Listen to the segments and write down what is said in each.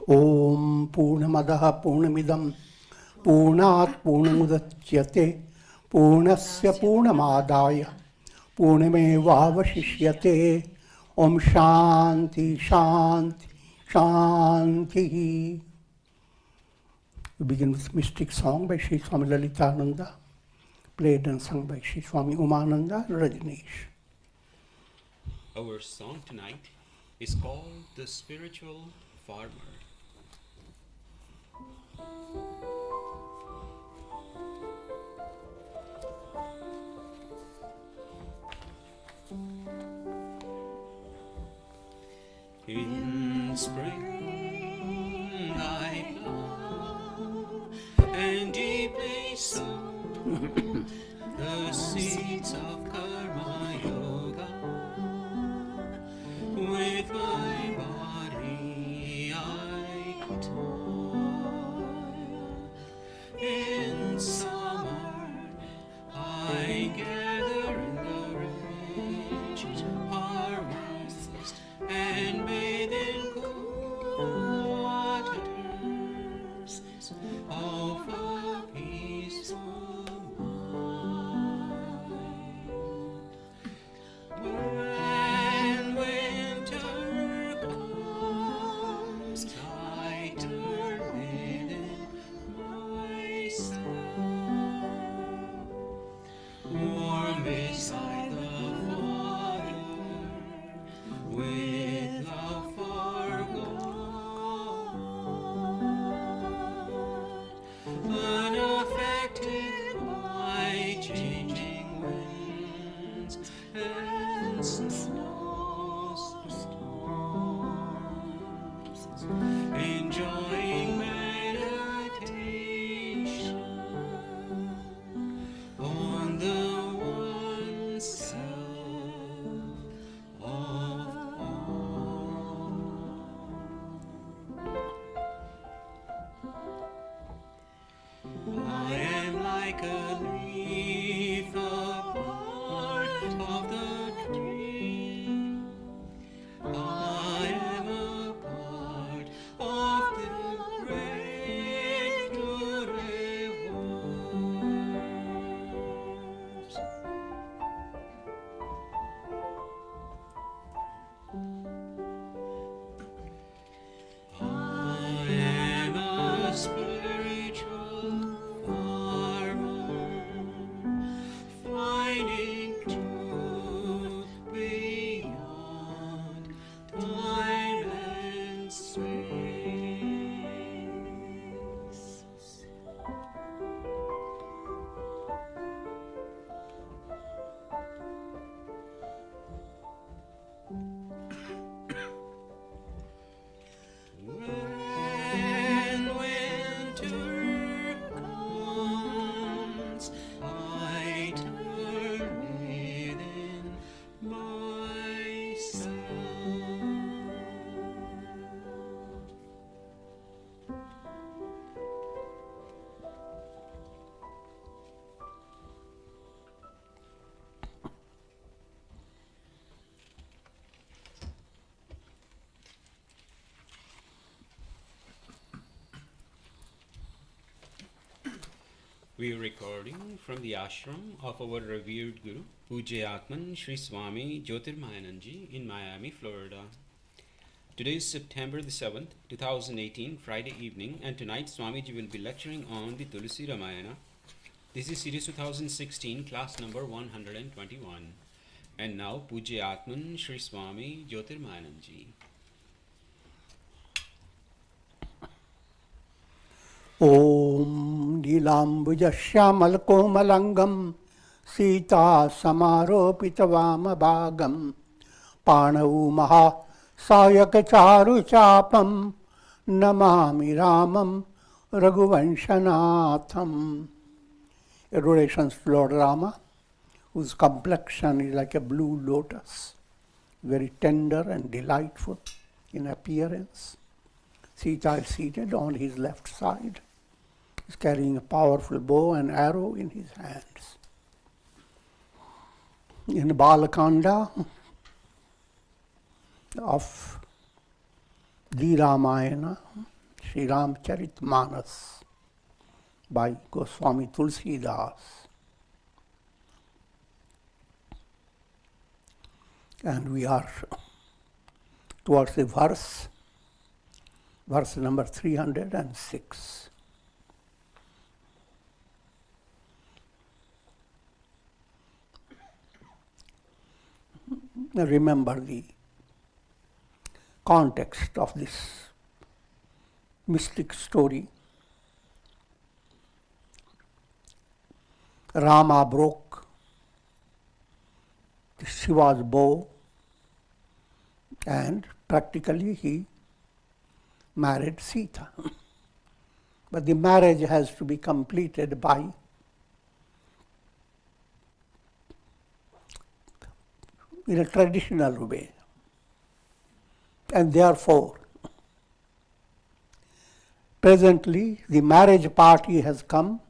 Om Purnamadaha Purnamidam Purnat Purnamudachyate Purnasya Purnamadaya Purnamevavashishyate. Om Shanti Shanti Shanti. We begin with mystic song by Sri Swami Lalitananda, played and sung by Sri Swami Umananda Rajneesh. Our song tonight is called The Spiritual Farmer. In spring I plow and deeply sow the seeds of Karma Yoga. With my body I toil. In summer I gather in the rich harvest and bathe in cool waters of a peaceful mind. When winter comes, I turn within myself, warm beside the fire, with love for God, unaffected by changing winds and snowstorms, enjoying meditation on the one self of all. I am like a leaf, a part of the tree. I am a part of the great universe. I am a spiritual farmer, finding truth beyond time and space. When winter comes, I turn within myself, we are recording from the ashram of our revered Guru, Pujyatman Sri Swami Jyotirmayananji in Miami, Florida. Today is September the 7th, 2018, Friday evening, and tonight Swamiji will be lecturing on the Tulsi Ramayana. This is series 2016, class number 121. And now Pujyatman Sri Swami Jyotirmayananji. Om Nilambujasyyamal Komalangam Sita Samaropitavama Bhagam Panavu Maha Sayakacharu Chapam Namami Ramam Raghuvanshanatham. Adorations to Lord Rama, whose complexion is like a blue lotus, very tender and delightful in appearance. Sita is seated on his left side. He's carrying a powerful bow and arrow in his hands. In the Balakanda of the Ramayana, Sri Ramcharitmanas by Goswami Tulsidas. And we are towards the verse number 306. Now remember the context of this mystic story. Rama broke Shiva's bow and practically he married Sita. But the marriage has to be completed by in a traditional way. And therefore, presently the marriage party has come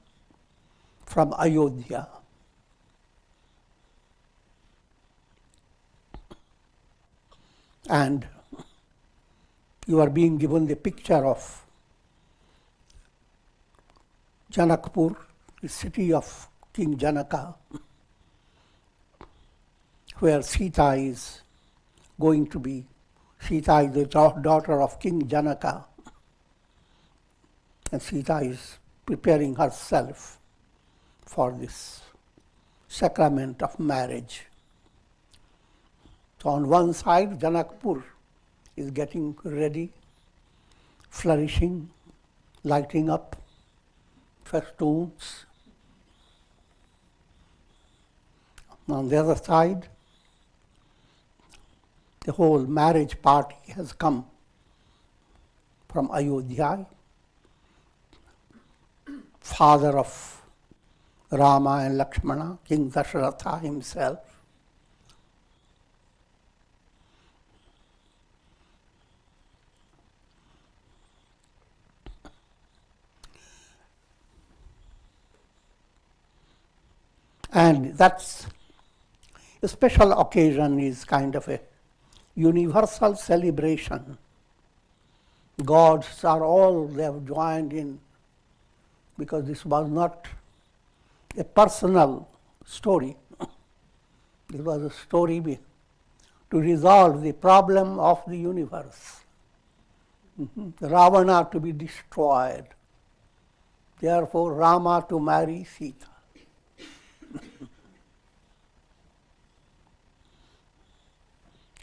from Ayodhya. And you are being given the picture of Janakpur, the city of King Janaka, where Sita is going to be. Sita is the daughter of King Janaka, and Sita is preparing herself for this sacrament of marriage. So on one side, Janakpur is getting ready, flourishing, lighting up, festoons. On the other side, the whole marriage party has come from Ayodhya, father of Rama and Lakshmana, King Dasharatha himself. And that's a special occasion, is kind of a universal celebration. Gods are all, they have joined in, because this was not a personal story. It was a story to resolve the problem of the universe. Ravana to be destroyed. Therefore, Rama to marry Sita.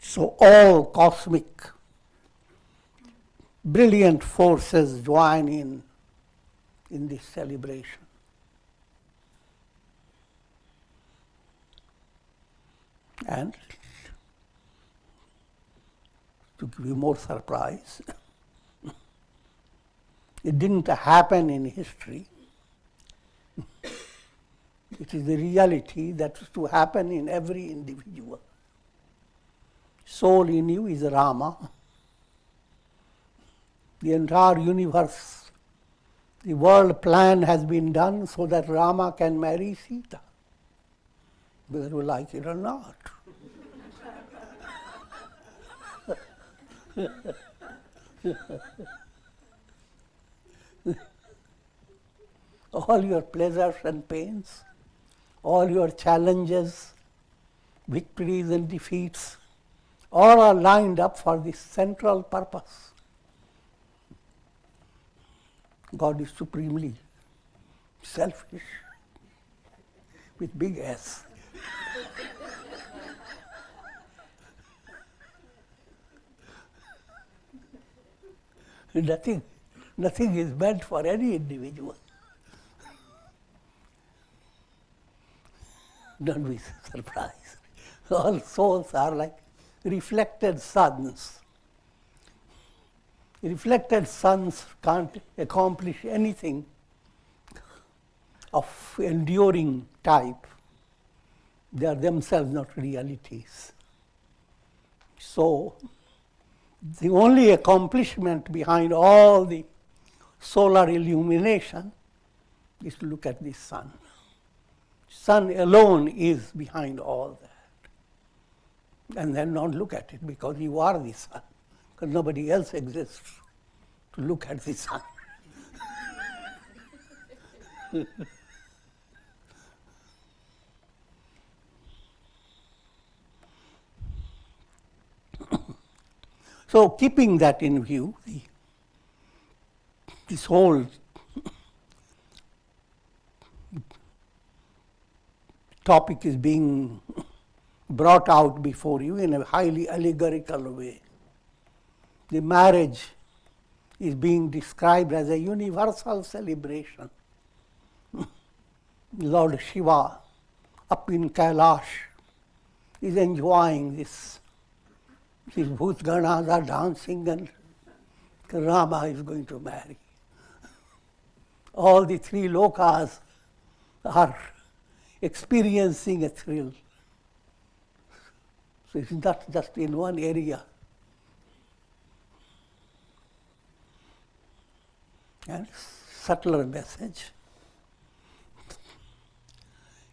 So all cosmic, brilliant forces join in this celebration. And to give you more surprise, it didn't happen in history. It is the reality that is to happen in every individual. Soul in you is Rama. The entire universe, the world plan has been done so that Rama can marry Sita, whether you like it or not. All your pleasures and pains, all your challenges, victories and defeats, all are lined up for this central purpose. God is supremely selfish, with big S. Nothing is meant for any individual. Don't be surprised. All souls are like reflected suns. Reflected suns can't accomplish anything of enduring type. They are themselves not realities. So, the only accomplishment behind all the solar illumination is to look at the sun. Sun alone is behind all that. And then not look at it because you are the sun, because nobody else exists. to look at the sun. So keeping that in view, this whole topic is being brought out before you in a highly allegorical way. The marriage is being described as a universal celebration. Lord Shiva, up in Kailash, is enjoying this. These Bhutganas are dancing and Rama is going to marry. All the three lokas are experiencing a thrill. So it's not just in one area. And subtler message.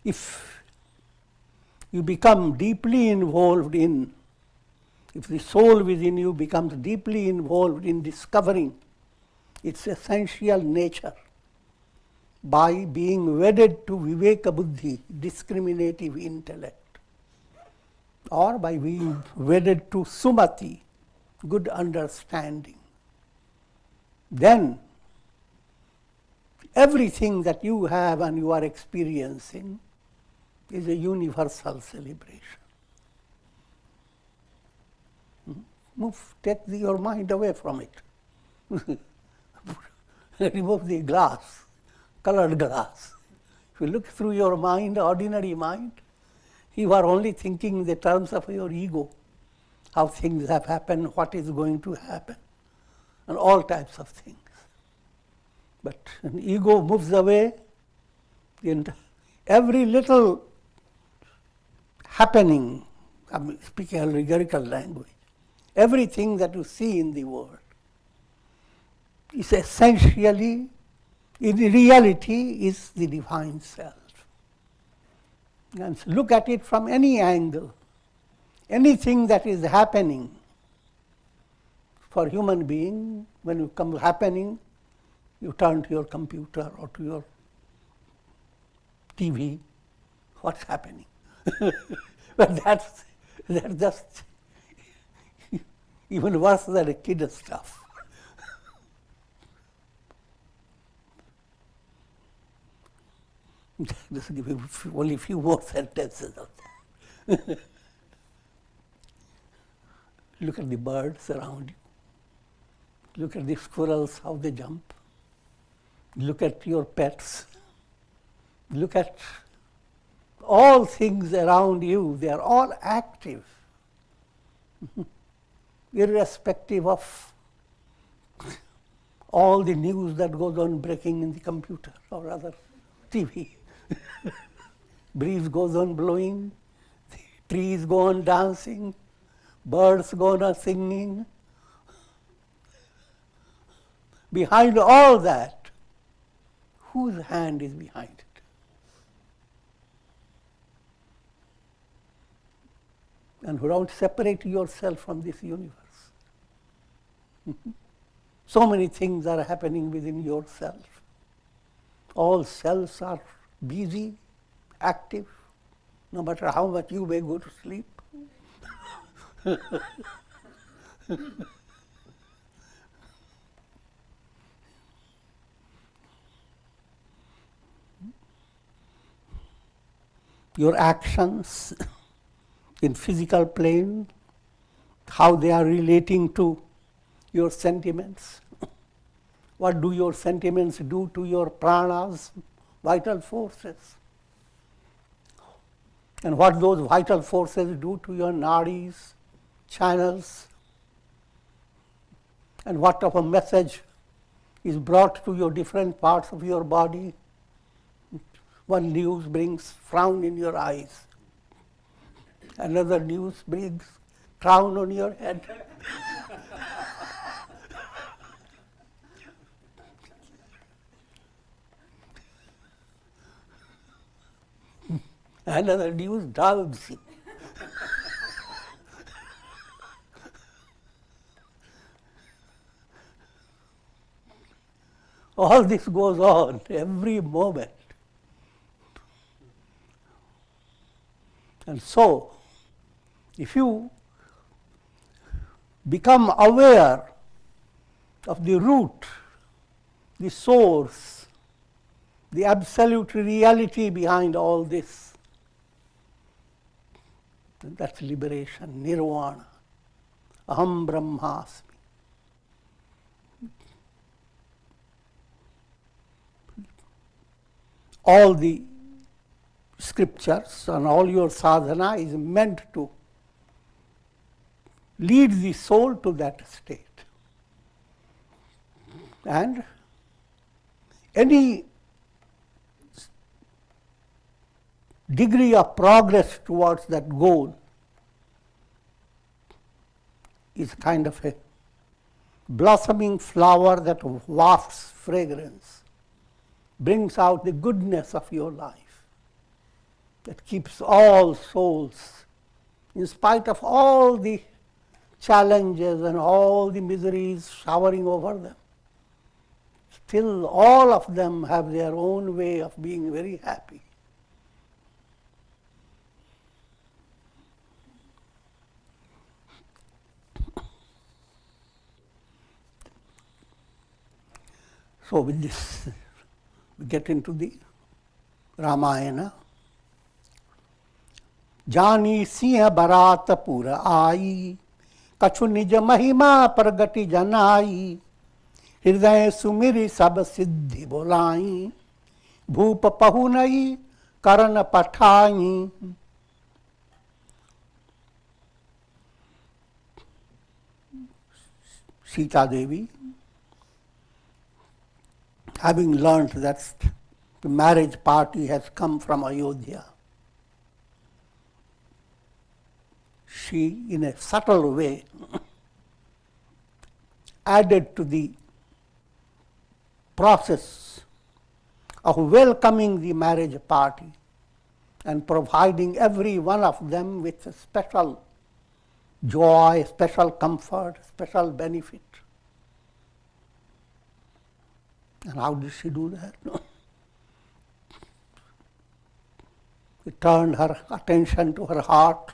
If you become deeply involved in, if the soul within you becomes deeply involved in discovering its essential nature by being wedded to Viveka Buddhi, discriminative intellect, or by being wedded to Sumati, good understanding, then everything that you have and you are experiencing is a universal celebration. Take your mind away from it. Remove the glass, colored glass. If you look through your mind, ordinary mind, you are only thinking in the terms of your ego, how things have happened, what is going to happen, and all types of things. But an ego moves away, and every little happening, I'm speaking allegorical language, everything that you see in the world is essentially, in reality, is the divine self. And look at it from any angle. Anything that is happening for human being, when it comes happening, you turn to your computer or to your TV, what's happening? But that's just even worse than a kid stuff. Just give you only a few more sentences of that. Look at the birds around you. Look at the squirrels, how they jump. Look at your pets. Look at all things around you. They are all active, irrespective of all the news that goes on breaking in the computer or rather TV. Breeze goes on blowing, trees go on dancing, birds go on singing. Behind all that, whose hand is behind it? And don't separate yourself from this universe. So many things are happening within yourself. All cells are busy, active, no matter how much you may go to sleep. Your actions in physical plane, how they are relating to your sentiments. What do your sentiments do to your pranas, vital forces? And what those vital forces do to your nadis, channels, and what of a message is brought to your different parts of your body. One news brings frown in your eyes. Another news brings crown on your head. Another news downs. All this goes on every moment. And so, if you become aware of the root, the source, the absolute reality behind all this, that's liberation, nirvana, aham brahmasmi. All the scriptures and all your sadhana is meant to lead the soul to that state. And any degree of progress towards that goal is kind of a blossoming flower that wafts fragrance, brings out the goodness of your life, that keeps all souls, in spite of all the challenges and all the miseries showering over them, still all of them have their own way of being very happy. So with this, we get into the Ramayana. जानी सिंह बरात पुर आई, कछु निज महिमा प्रगति जनाई, हृदय सुमिरि सब सिद्धि बोलाई, भूप पहुनई करण पठाई. Sita Devi, having learnt that the marriage party has come from Ayodhya, she, in a subtle way, added to the process of welcoming the marriage party and providing every one of them with a special joy, special comfort, special benefit. And how did she do that? She turned her attention to her heart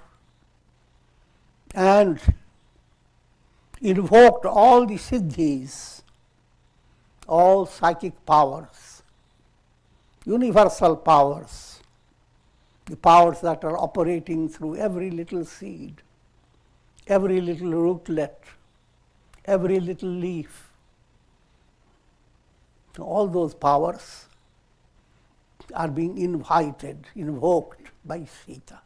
and invoked all the siddhis, all psychic powers, universal powers, the powers that are operating through every little seed, every little rootlet, every little leaf. All those powers are being invited, invoked by Sita.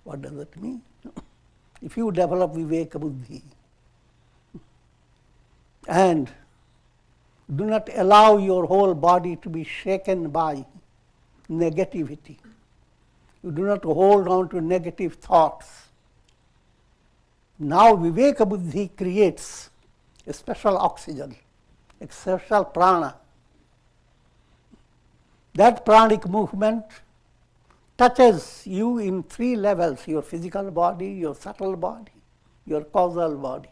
What does it mean? If you develop Viveka Buddhi and do not allow your whole body to be shaken by negativity, you do not hold on to negative thoughts. Now Viveka Buddhi creates a special oxygen, a special prana. That pranic movement touches you in three levels: your physical body, your subtle body, your causal body.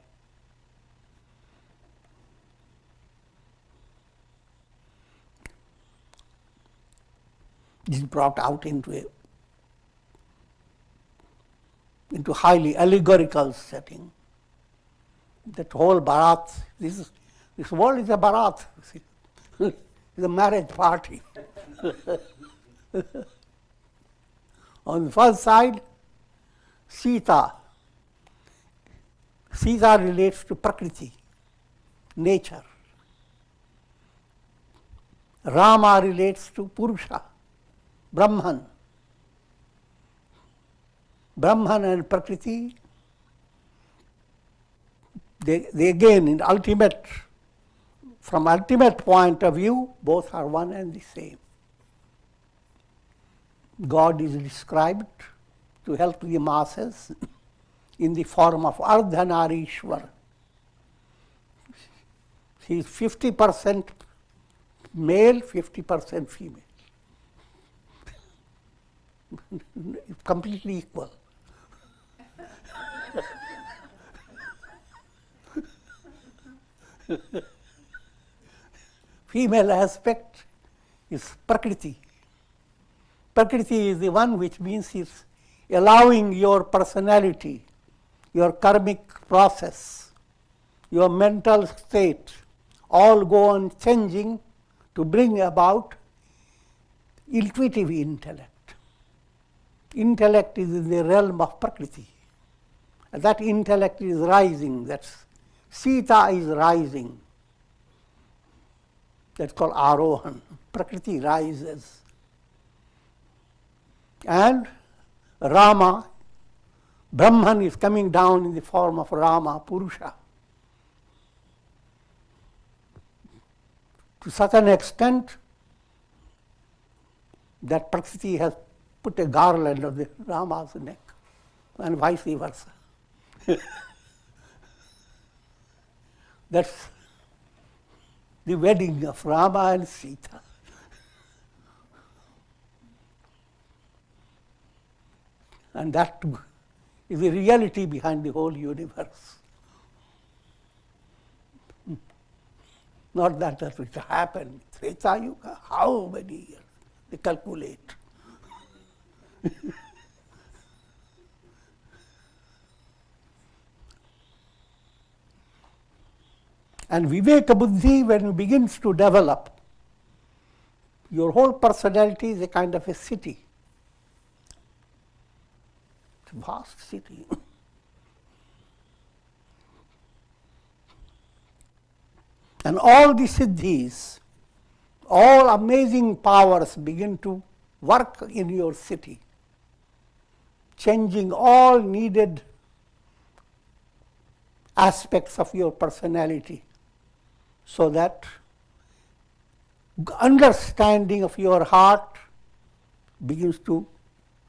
This is brought out into highly allegorical setting. That whole Bharat, this world is a Bharat. It's a marriage party. On the first side, Sita. Sita relates to Prakriti, nature. Rama relates to Purusha, Brahman. Brahman and Prakriti, they again, in ultimate, from ultimate point of view, both are one and the same. God is described to help the masses in the form of Ardhanarishwar. He is 50% male, 50% female. Completely equal. female aspect is Prakriti. Prakriti is the one which means is allowing your personality, your karmic process, your mental state, all go on changing to bring about intuitive intellect. Intellect is in the realm of Prakriti. And that intellect is rising, that's Sita is rising. That's called Arohan. Prakriti rises. And Rama, Brahman is coming down in the form of Rama, Purusha. To such an extent that Prakriti has put a garland on the Rama's neck, and vice versa. That's the wedding of Rama and Sita. And that is the reality behind the whole universe. Not that it happened. Treta Yuga, how many years? They calculate. And Viveka Buddhi, when it begins to develop, your whole personality is a kind of a city. It's a vast city. And all the siddhis, all amazing powers begin to work in your city, changing all needed aspects of your personality, so that understanding of your heart begins to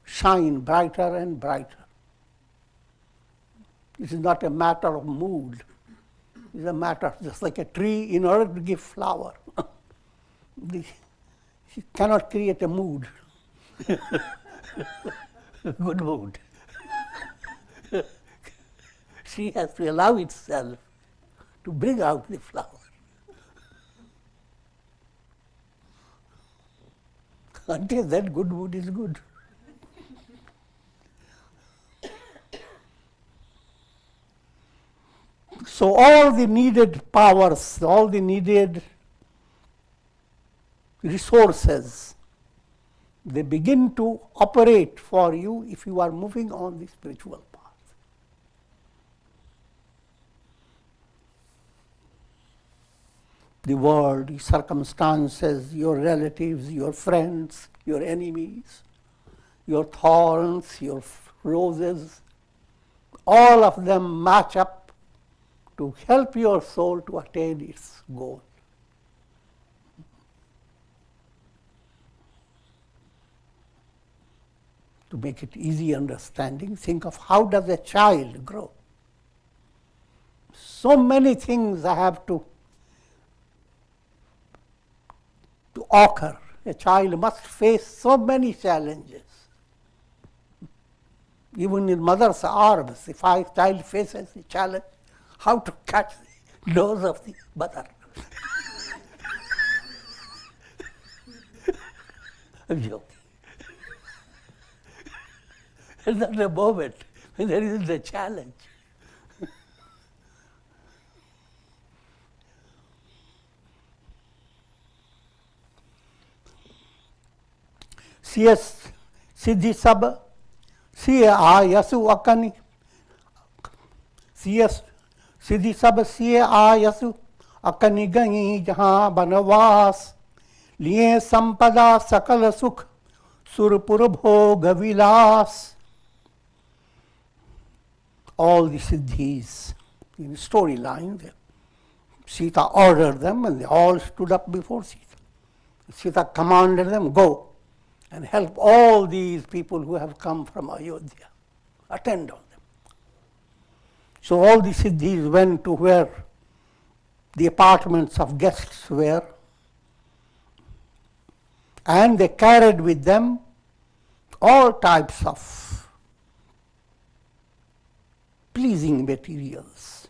shine brighter and brighter. This is not a matter of mood. It's a matter just like a tree, in order to give flower. She cannot create a mood, good mood. She has to allow itself to bring out the flower. Until then, good mood is good. So all the needed powers, all the needed resources, they begin to operate for you if you are moving on the spiritual path. The world, the circumstances, your relatives, your friends, your enemies, your thorns, your roses, all of them match up to help your soul to attain its goal. To make it easy understanding, think of how does a child grow. So many things I have to occur. A child must face so many challenges. Even in mother's arms, if a child faces a challenge, how to catch the nose of the mother. I'm joking. And at the moment when there is the challenge, CS Siddhi Sab, Siya Yasu Akani, CS Siddhi Sab, Siya Yasu Akani Gangi Jahan Banavas, Liye Sampada Sakal Sukh, Surpur Bhog Vilas. All the siddhis in storyline, Sita ordered them and they all stood up before Sita. Sita commanded them, go and help all these people who have come from Ayodhya. Attend on them. So all the siddhis went to where the apartments of guests were, and they carried with them all types of pleasing materials,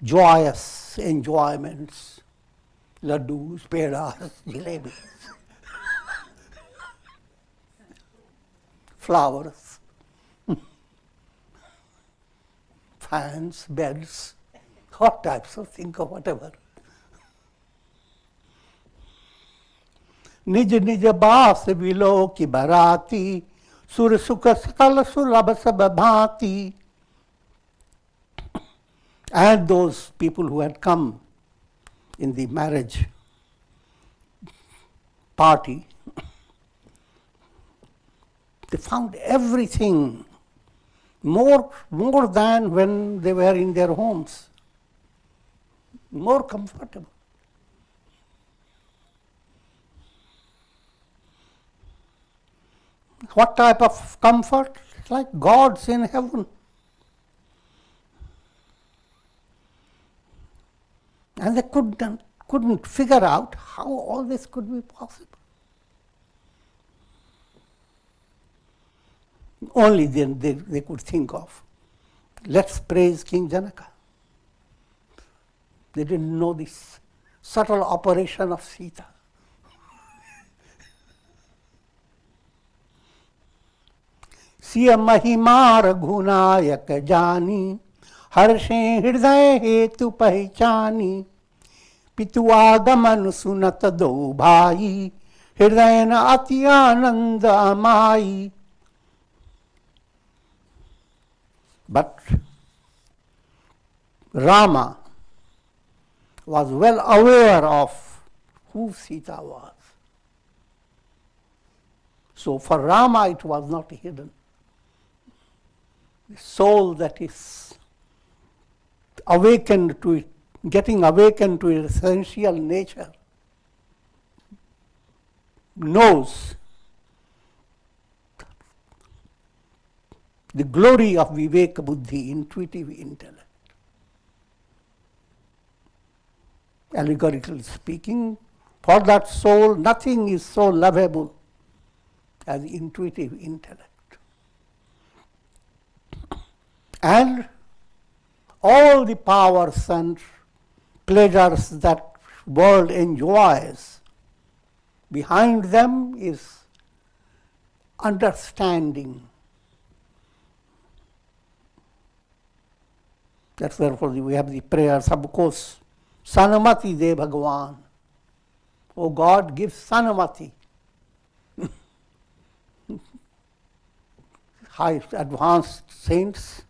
joyous enjoyments, laddus, pedas, jalebis, flowers, fans, beds, hot types of think of whatever. निज निज बास willow की बराती सुर सुख सकल सुलभ सब भांति. And those people who had come in the marriage party, they found everything more than when they were in their homes, more comfortable. What type of comfort? It's like gods in heaven. And they couldn't figure out how all this could be possible. Only then they could think of, let's praise King Janaka. They didn't know this subtle operation of Sita. सिय महिमा रघुनायक जानी Hershey हृदय हेतु पहचानी पितु आगमन सुनत दो भाई हृदय न अति आनंद अमाई. But Rama was well aware of who Sita was. So for Rama it was not hidden. The soul that is awakened to it, getting awakened to its essential nature, knows the glory of Viveka Buddhi, intuitive intellect. Allegorically speaking, for that soul, nothing is so lovable as intuitive intellect. And all the powers and pleasures that world enjoys, behind them is understanding. That's therefore we have the prayer, Sabkos, Sanamati De Bhagavan. Oh God, give Sanamati. High advanced saints,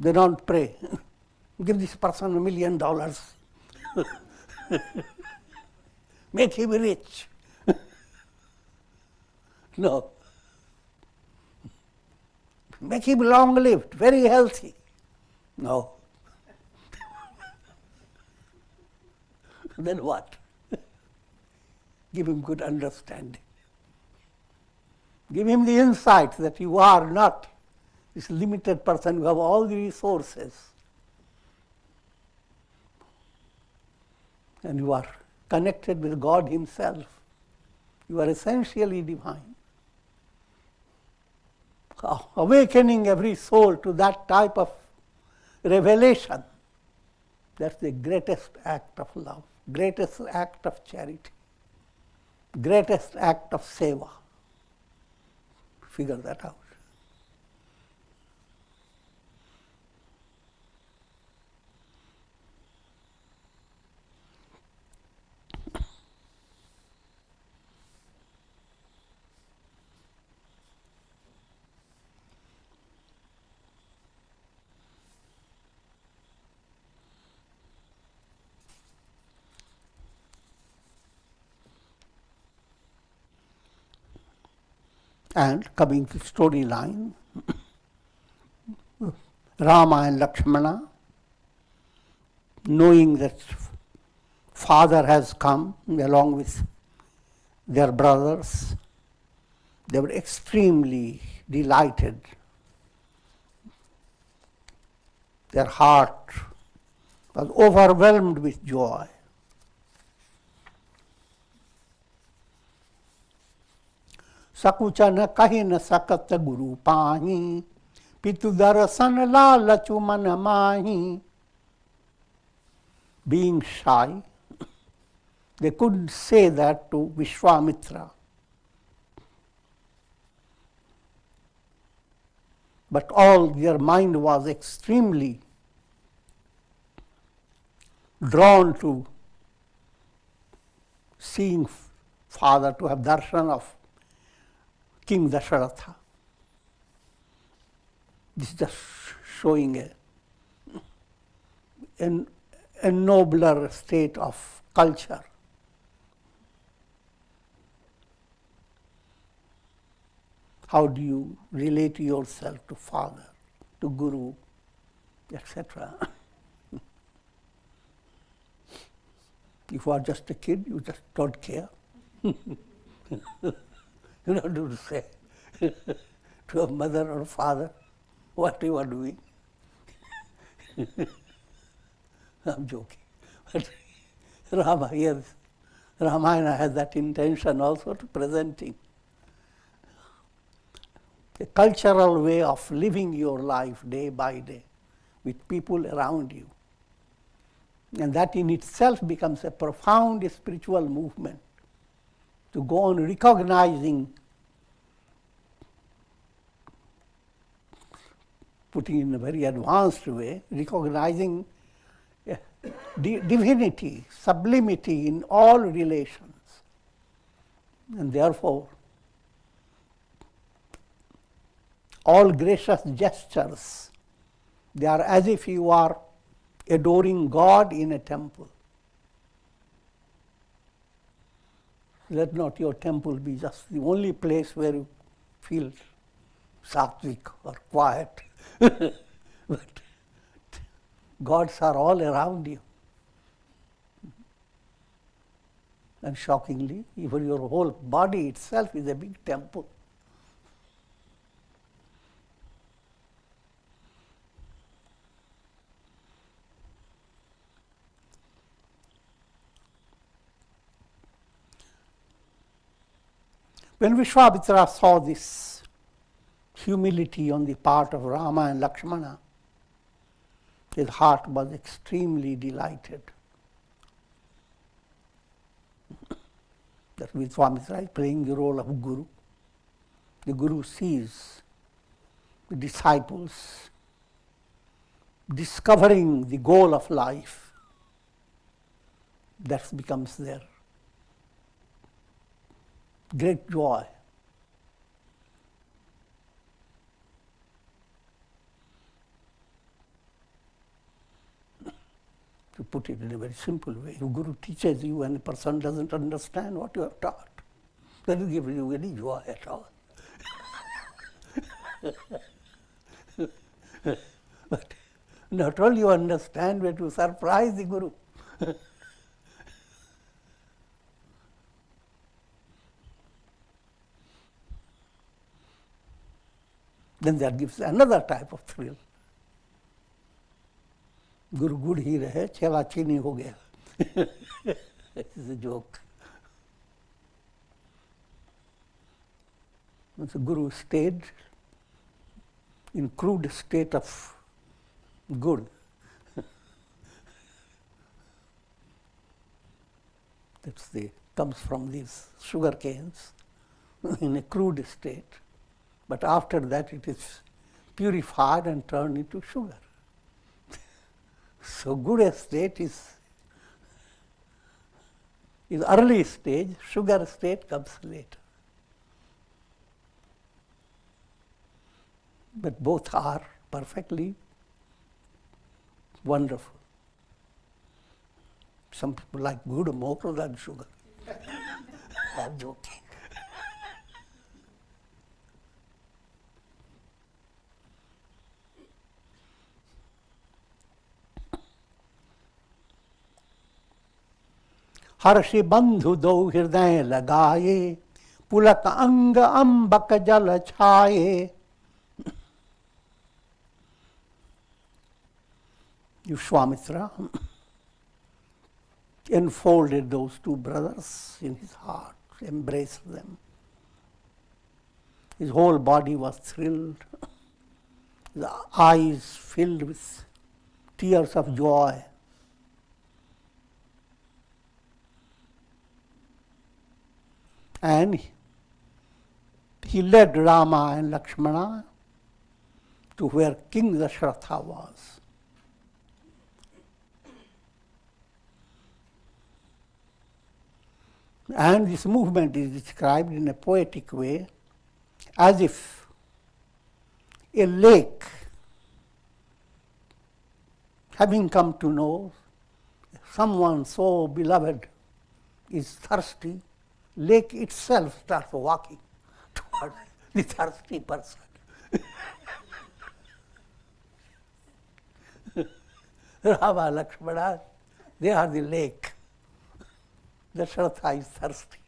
they don't pray. Give this person $1 million. Make him rich. No. Make him long-lived, very healthy. No. Then what? Give him good understanding. Give him the insight that you are not this limited person, you have all the resources. And you are connected with God Himself. You are essentially divine. Awakening every soul to that type of revelation, that's the greatest act of love, greatest act of charity, greatest act of seva. Figure that out. And coming to storyline, Rama and Lakshmana, knowing that father has come along with their brothers, they were extremely delighted. Their heart was overwhelmed with joy. सकुचन कहि न सकत गुरु पाही पितु दर्शन लालचु मन माही. Being shy, They couldn't say that to Vishwamitra. But all their mind was extremely drawn to seeing father, to have darshan of King Dasharatha. This is just showing a nobler state of culture. How do you relate yourself to father, to guru, etc.? If you are just a kid, you just don't care. You don't have to say to a mother or father what you are doing. I'm joking. But Ramayana has that intention also to presenting a cultural way of living your life day by day with people around you. And that in itself becomes a profound spiritual movement to go on recognizing, putting in a very advanced way, recognizing divinity, sublimity in all relations. And therefore, all gracious gestures, they are as if you are adoring God in a temple. Let not your temple be just the only place where you feel sattvic or quiet. But gods are all around you. And shockingly, even your whole body itself is a big temple. When Vishwamitra saw this humility on the part of Rama and Lakshmana, his heart was extremely delighted. That Vishwamitra is playing the role of Guru. The Guru sees the disciples discovering the goal of life. That becomes their great joy. To put it in a very simple way, if Guru teaches you and a person doesn't understand what you have taught, doesn't give you any joy at all. But not only you understand, but you surprise the Guru. Then that gives another type of thrill. Guru good ही रहे चेला चीनी हो गया. This is a joke. And so Guru stayed in crude state of good. Comes from these sugar canes in a crude state. But after that it is purified and turned into sugar. So good state is early stage, sugar state comes later. But both are perfectly wonderful. Some people like good more than sugar. I'm joking. हर्षि बंधु दो हृदय लगाए पुलक अंग अंबक जल छाए. Vishwamitra enfolded those two brothers in his heart, embraced them. His whole body was thrilled, his eyes filled with tears of joy. And he led Rama and Lakshmana to where King Dasharatha was. And this movement is described in a poetic way as if a lake, having come to know someone so beloved is thirsty, lake itself starts walking towards the thirsty person. Rama, Lakshmana, they are the lake. Dasharatha is thirsty.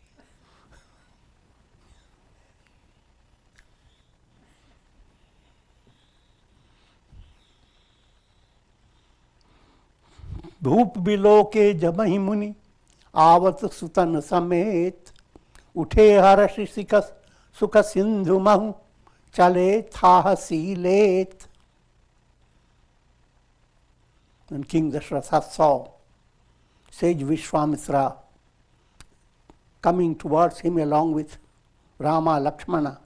धूप below के जमहि मुनि आवत सुतन समेत उठे हर्षि सुख सिंधु महु चले थाह सीलेत. When King Dasharatha saw Sage Vishwamitra coming towards him along with Rama, Lakshmana,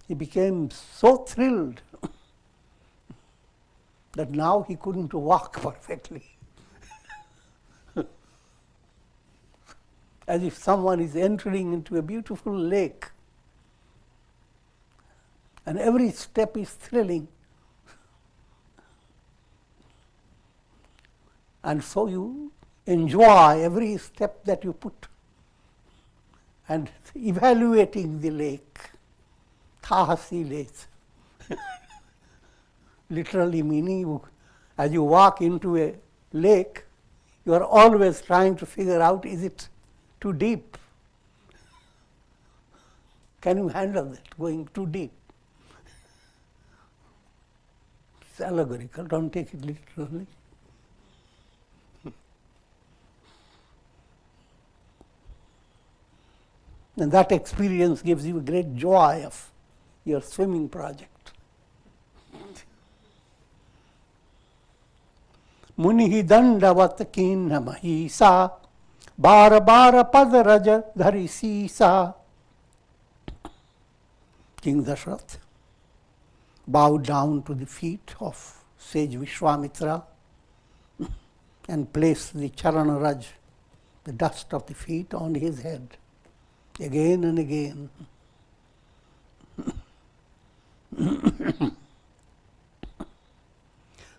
he became so thrilled that now he couldn't walk perfectly. As if someone is entering into a beautiful lake, and every step is thrilling. And so you enjoy every step that you put, and evaluating the lake. Tahasilet. Literally meaning, as you walk into a lake, you are always trying to figure out, is it too deep? Can you handle that, going too deep? It's allegorical, don't take it literally. And that experience gives you great joy of your swimming project. मुनि ही दंडवत कीन्ह महिषा बार बार पद रज धरि सीसा. King Dasharatha bowed down to the feet of Sage Vishwamitra and placed the charana raj, the dust of the feet, on his head again and again.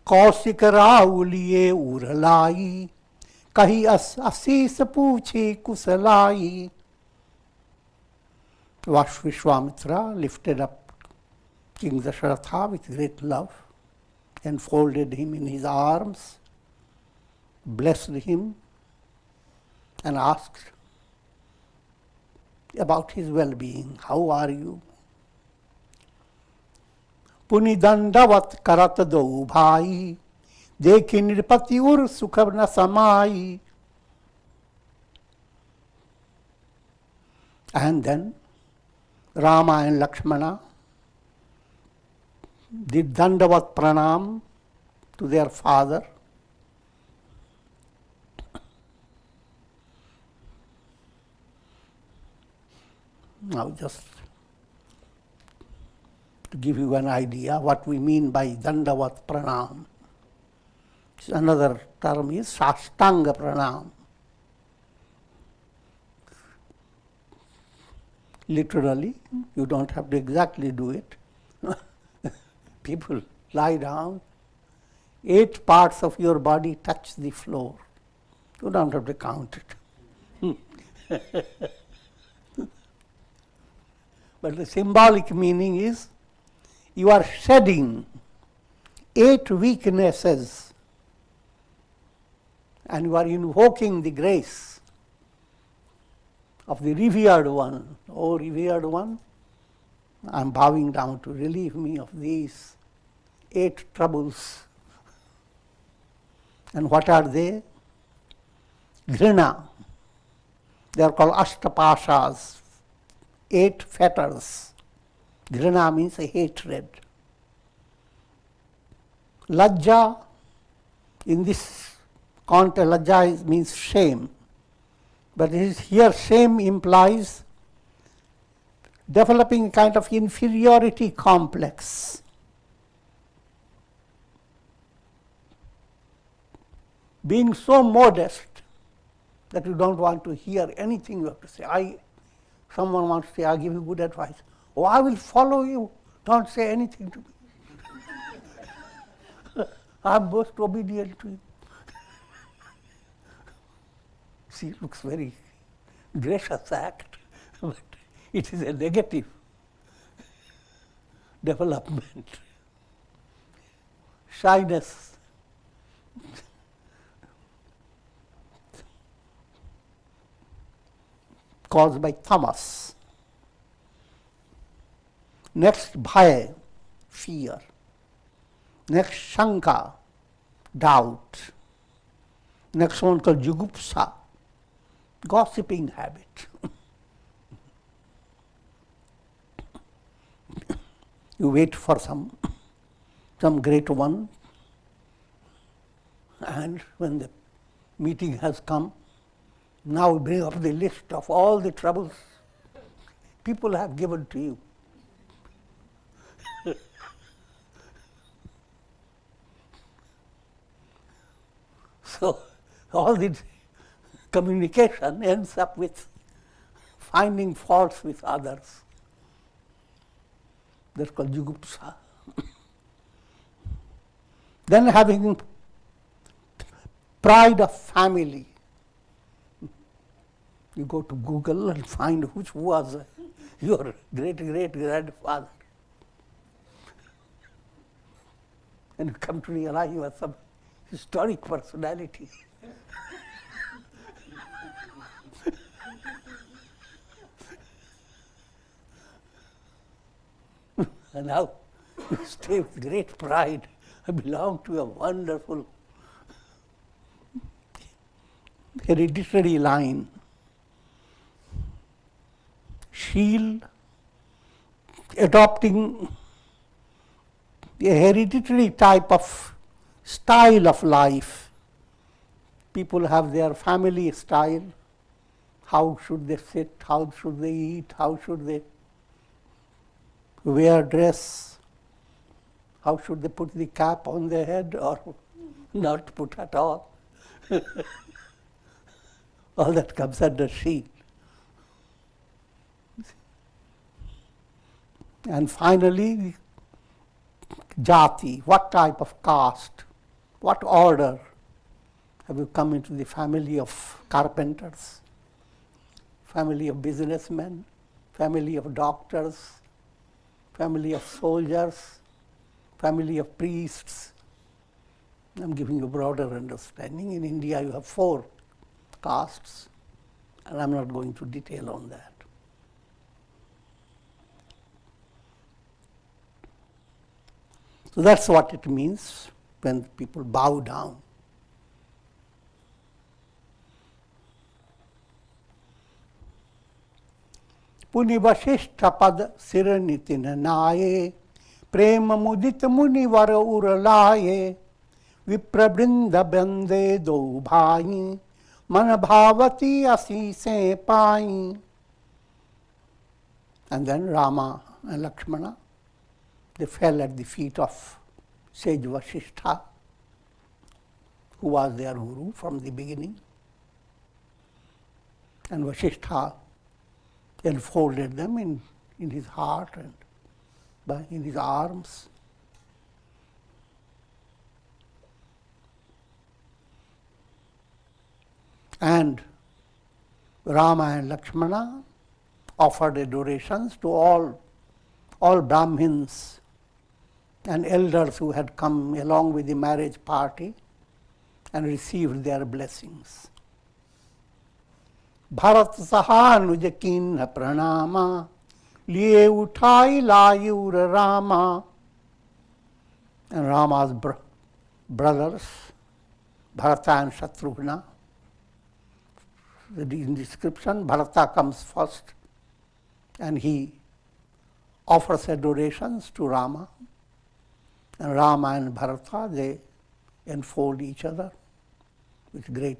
Kaushik राउलिए उरलाई कही असीस पूछी कुशलाई. Vishwamitra lifted up King Dasharatha with great love, enfolded him in his arms, blessed him, and asked about his well-being. How are you? पुनि दंडवत करत दो भाई देखि नृपति उर सुख न समाई. And then Rama and Lakshmana did dandavat pranam to their father. Now just to give you an idea what we mean by dandavat pranam. Another term is sashtanga pranam. Literally, you don't have to exactly do it. People lie down, 8 parts of your body touch the floor. You don't have to count it. But the symbolic meaning is you are shedding 8 weaknesses and you are invoking the grace of the revered one. Oh, revered one, I am bowing down to relieve me of these 8 troubles. And what are they? Grina. They are called ashtapashas, 8 fetters. Grina means a hatred. Lajja, in this context, lajja means shame. But here shame implies developing a kind of inferiority complex. Being so modest that you don't want to hear anything you have to say. Someone wants to say, I'll give you good advice. Oh, I will follow you. Don't say anything to me. I'm most obedient to you. See, it looks very gracious act, but it is a negative development. Shyness. Caused by tamas. Next, bhaya, fear. Next, shanka, doubt. Next one called jugupsa, gossiping habit. You wait for some great one, and when the meeting has come, now bring up the list of all the troubles people have given to you. So all the communication ends up with finding faults with others. That's called jugupsa. Then having pride of family. You go to Google and find which was your great-great-grandfather. And you come to realize you are some historic personality. And now you stay with great pride. I belong to a wonderful hereditary line. Sheel, adopting a hereditary type of style of life. People have their family style. How should they sit? How should they eat? How should they wear dress? How should they put the cap on their head or not put at all? All that comes under sheel. And finally, jati, what type of caste, what order? Have you come into the family of carpenters, family of businessmen, family of doctors, family of soldiers, family of priests? I'm giving you a broader understanding. In India, you have 4 castes, and I'm not going to detail on that. So that's what it means when people bow down. Puni Vasishtha pad siranitin naye, prema mudit munivara uralaye, viprabrinda bande do bhai, manabhavati asi se pai. And then Rama and Lakshmana, they fell at the feet of Sage Vasishtha, who was their guru from the beginning. And Vasishtha enfolded them in his heart and in his arms. And Rama and Lakshmana offered adorations to all Brahmins and elders who had come along with the marriage party and received their blessings. Bharat sahanuja kinha pranama, liye uthai layur Rama. And Rama's brothers, Bharata and Shatrughna. In description, Bharata comes first, and he offers adorations to Rama. And Rama and Bharata, they enfold each other with great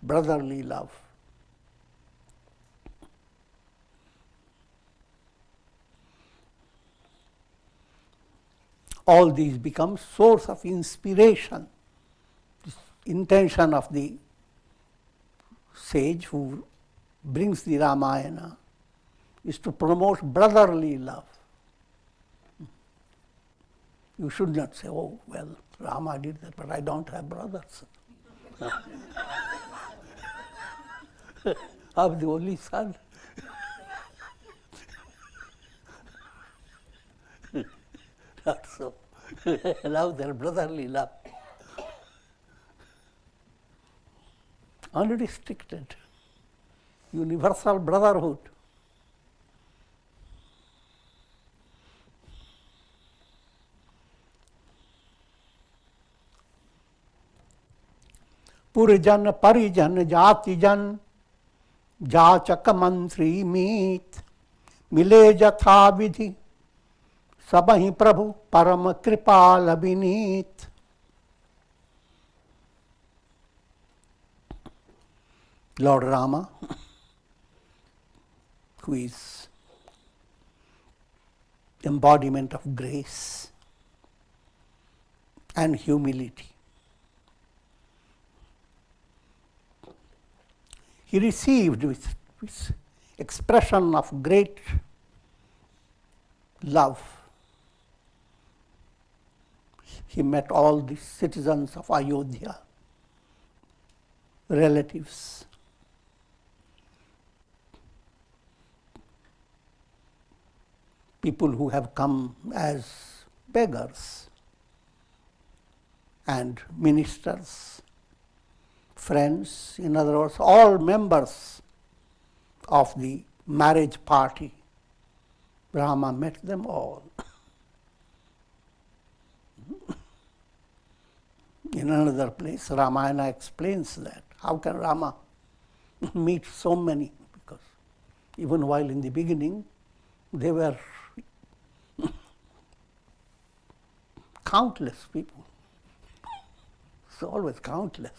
brotherly love. all these become source of inspiration. This intention of the sage who brings the Ramayana is to promote brotherly love. You should not say, oh, well, Rama did that, but I don't have brothers. I'm the only son. Not so. Allow their brotherly love. Unrestricted, universal brotherhood. Purijan, Parijan, Jatijan, Jachak Mantri Meet, Mile Jatha Vidhi, Sabahi Prabhu, Param Kripal Abhineet. Lord Rama, who is embodiment of grace and humility. He received with expression of great love. He met all the citizens of Ayodhya, relatives. People who have come as beggars, and ministers, friends, in other words, all members of the marriage party. Rama met them all. In another place, Ramayana explains that. How can Rama meet so many? Because even while in the beginning, they were countless people. It's always countless.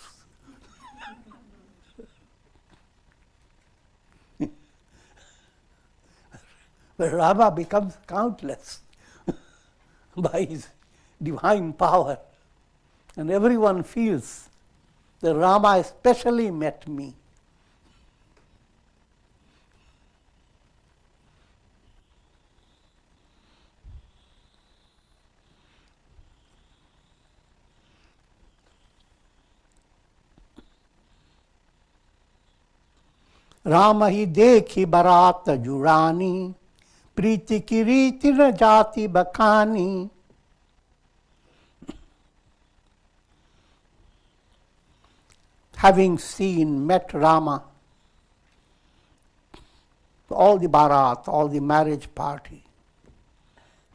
But Rama becomes countless by his divine power. And everyone feels that Rama especially met me. Rama hi dekhi barat jurani, priti ki riti na jati bakani. Having seen, met Rama, all the barat, all the marriage party,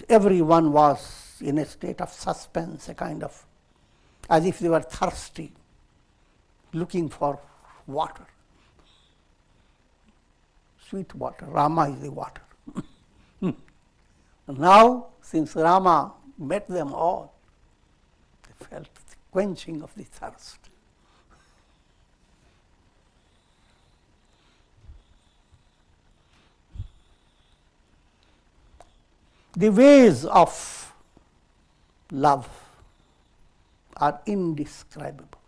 everyone was in a state of suspense, a kind of, as if they were thirsty, looking for water. Sweet water. Rama is the water. Now, since Rama met them all, they felt the quenching of the thirst. The ways of love are indescribable.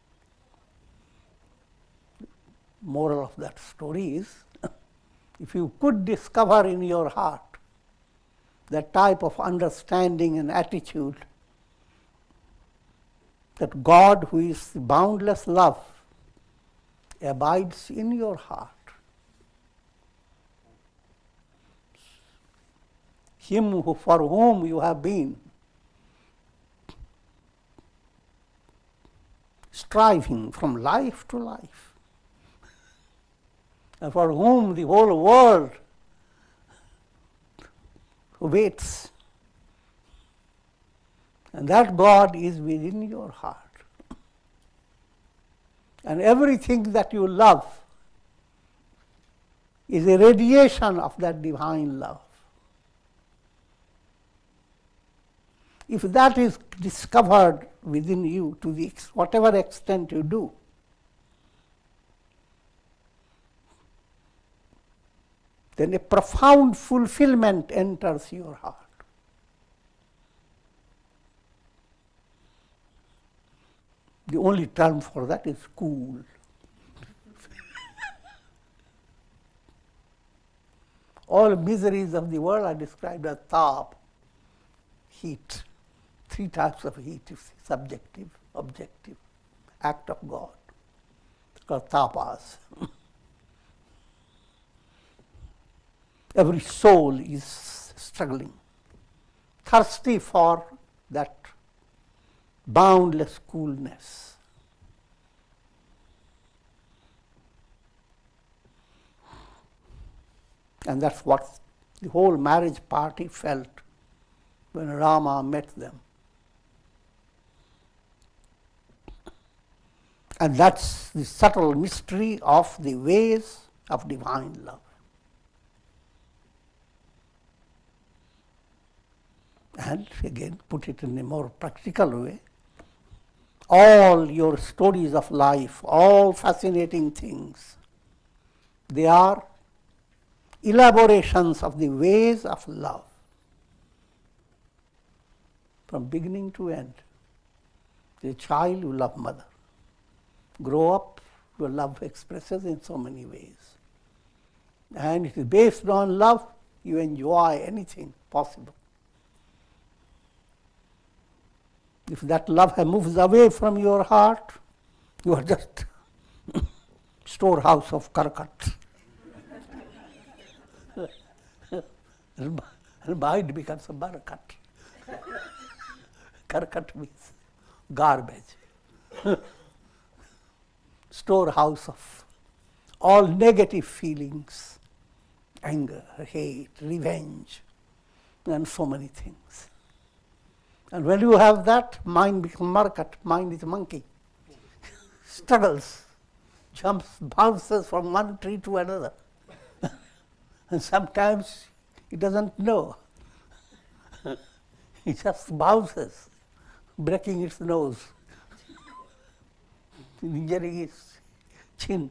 Moral of that story is, if you could discover in your heart that type of understanding and attitude that God, who is the boundless love, abides in your heart, Him for whom you have been striving from life to life, and for whom the whole world waits. And that God is within your heart. And everything that you love is a radiation of that divine love. If that is discovered within you to the whatever extent you do, then a profound fulfillment enters your heart. The only term for that is cool. All miseries of the world are described as tap, heat. 3 types of heat: subjective, objective, act of God. It's called tapas. Every soul is struggling, thirsty for that boundless coolness. And that's what the whole marriage party felt when Rama met them. And that's the subtle mystery of the ways of divine love. And again, put it in a more practical way, all your stories of life, all fascinating things, they are elaborations of the ways of love, from beginning to end. The child, you love mother. Grow up, your love expresses in so many ways. And it is based on love, you enjoy anything possible. If that love moves away from your heart, you are just storehouse of karkat. And mind becomes a barakat. Karkat means garbage. Storehouse of all negative feelings, anger, hate, revenge, and so many things. And when you have that, mind becomes markat, mind is a monkey. Struggles, jumps, bounces from one tree to another. And sometimes it doesn't know. It just bounces, breaking its nose, injuring its chin.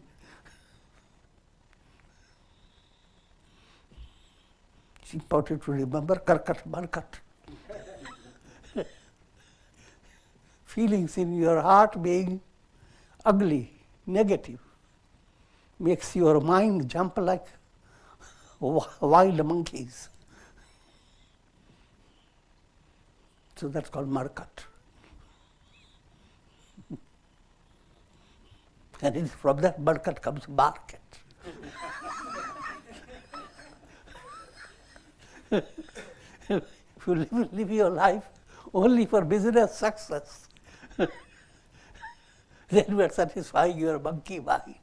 It's important to remember karkat, markat. Feelings in your heart being ugly, negative, makes your mind jump like wild monkeys. So that's called markat. And from that markat comes market. If you live your life only for business success, then you are satisfying your monkey mind.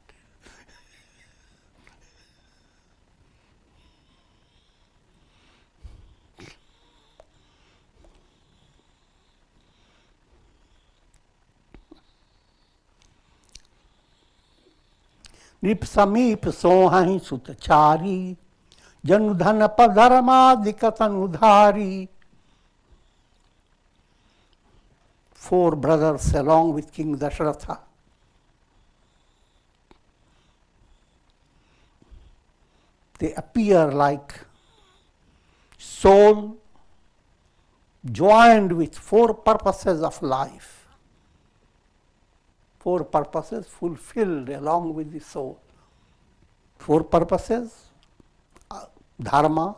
निप समीप सोहाई सुतचारी जनुधन पधर्मादिकतन उधारी. 4 brothers along with King Dasharatha. They appear like soul joined with 4 purposes of life. 4 purposes fulfilled along with the soul. 4 purposes: dharma,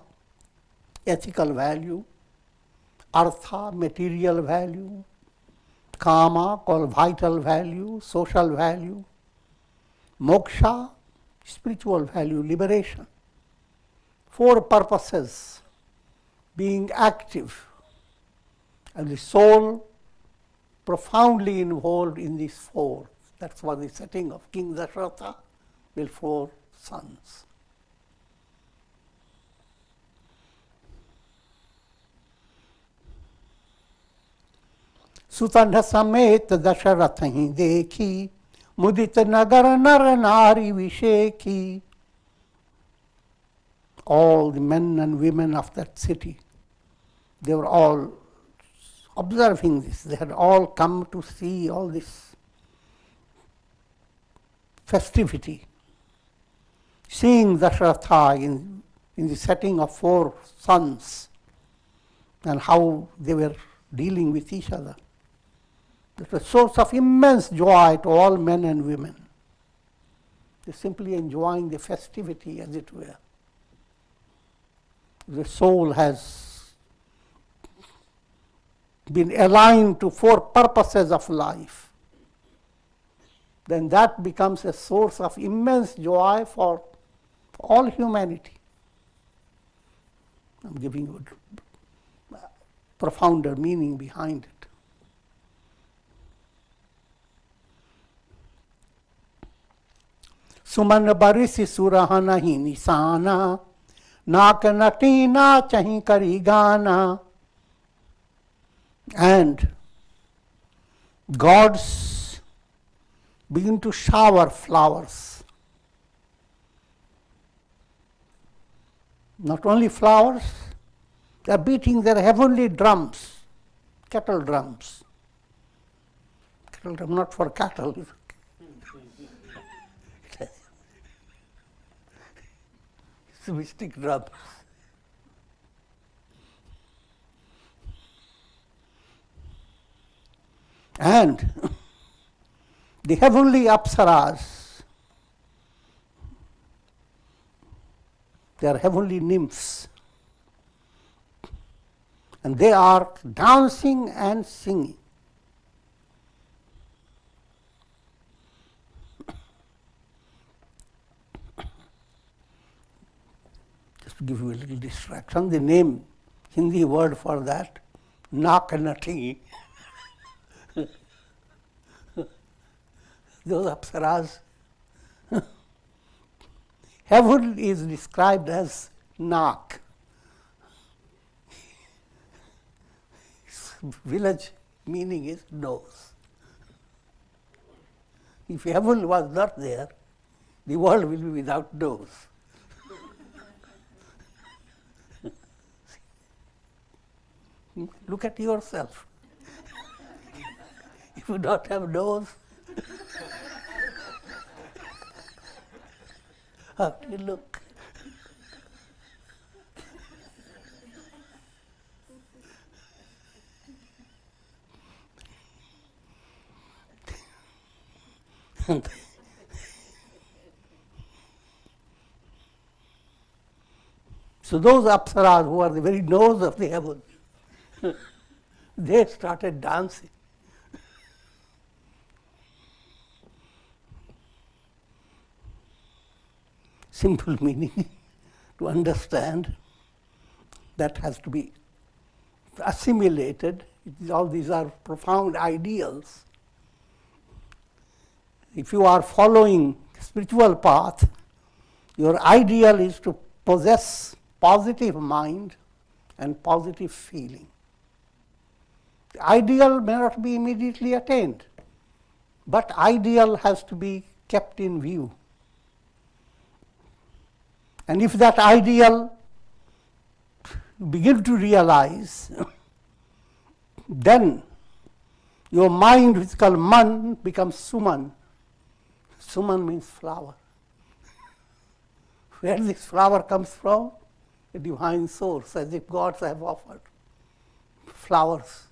ethical value; artha, material value; kama, called vital value, social value; moksha, spiritual value, liberation. 4 purposes being active, and the soul profoundly involved in these 4. That's what the setting of King Dasharatha with 4 sons. सुतंड समेत दशरथ ही देखी मुदित नगर नर नारी विषेखी. All the men and women of that city, they were all observing this. They had all come to see all this festivity. Seeing Dasharatha in the setting of 4 sons and how they were dealing with each other. It's a source of immense joy to all men and women. They're simply enjoying the festivity, as it were. The soul has been aligned to 4 purposes of life. Then that becomes a source of immense joy for all humanity. I'm giving you a profounder meaning behind it. सुमन बरिस सुरहन ही निशाना नाक नटीना चही करी गाना. And gods begin to shower flowers. Not only flowers, they are beating their heavenly drums, kettle drums. Kettle drum, not for cattle. It's a mystic drum. And the heavenly apsaras, they are heavenly nymphs, and they are dancing and singing. Just to give you a little distraction, the name, Hindi word for that, Nakanati. Those apsaras. Heaven is described as Nak. Village meaning is nose. If heaven was not there, the world will be without nose. Look at yourself. If you don't have nose, how do you look? So those apsaras who are the very nose of the heaven, they started dancing. Simple meaning to understand, that has to be assimilated. All these are profound ideals. If you are following spiritual path, your ideal is to possess positive mind and positive feeling. The ideal may not be immediately attained, but ideal has to be kept in view. And if that ideal you begin to realize, then your mind, which is called man, becomes suman. Suman means flower. Where this flower comes from? A divine source, as if gods have offered flowers.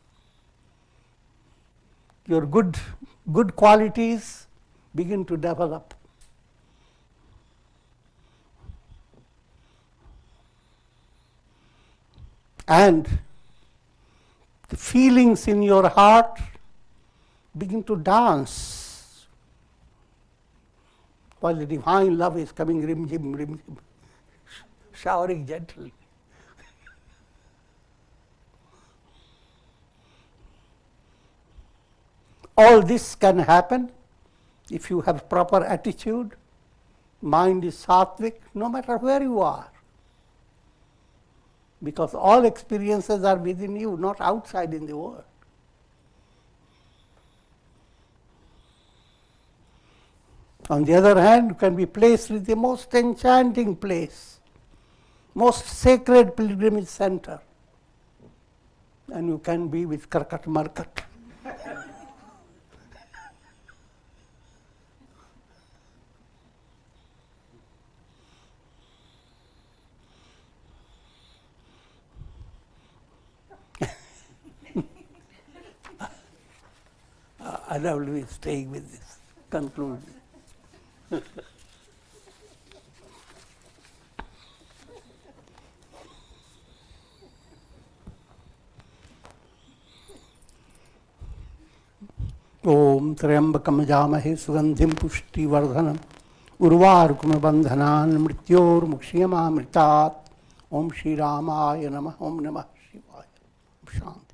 Your good qualities begin to develop. And the feelings in your heart begin to dance while the divine love is coming rim-jim, showering gently. All this can happen if you have proper attitude, mind is sattvic, no matter where you are. Because all experiences are within you, not outside in the world. On the other hand, you can be placed in the most enchanting place, most sacred pilgrimage center, and you can be with Karkat Markat. I'll always stay with this conclusion. Om Triambakam Jamahe Sugandhim Pushtivardanam Urvarukam Bandhanan Mrityor Mukshiyama Mritat. Om Shri Ramaya Namah. Om Namah Shivaya. Shanti.